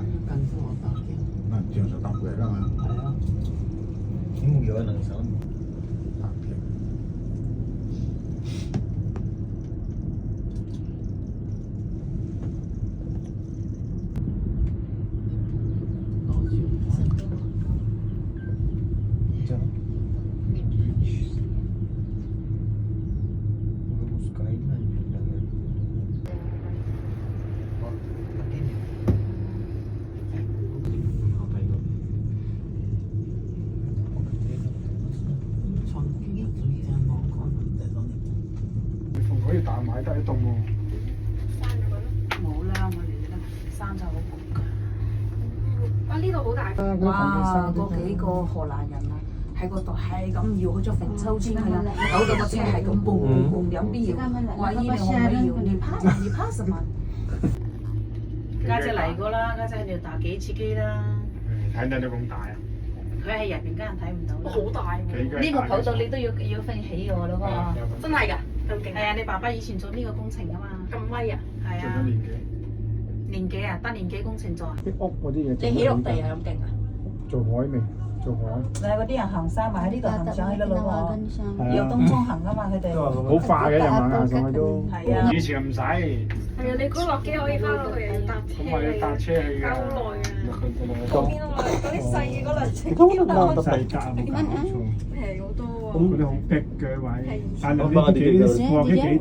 近先我搭嘅。那正常搭過嚟啦嘛。係啊。點會有能手？搭嘅。可以大買得一棟喎。冇啦，我哋咧生就好焗㗎。啊，呢度好大。哇！嗰幾個荷蘭人啊，喺嗰度係咁搖嗰張揈秋千係啊，搞到個車係咁嘣嘣嘣兩邊搖。我依你可唔可以搖？你 pass 嘛？家姐嚟過啦，家姐喺度打幾次機啦。睇唔睇到咁大啊？佢喺入邊，家人睇唔到。好大喎！呢個跑道你都要飛起㗎咯喎。真係㗎，咁勁。係啊，你爸爸以前做呢個工程㗎嘛。咁威啊！係啊。做咗年幾？年幾啊？得年幾工程做啊？啲屋嗰啲嘢。你起落地係咁勁啊！做海未？做海。你嗰啲人行山咪喺呢度行上去咯喎，由東涌行㗎嘛佢哋。好快嘅人行上去都。係啊。以前唔使。係啊，你嗰落機可以翻落去啊，搭車。咁我要搭車去㗎。好耐啊！嗰邊啊嘛，嗰啲細嘅嗰兩隻。細架冇搞錯。平好多喎。嗰啲好逼嘅位，但係你我幫我哋幾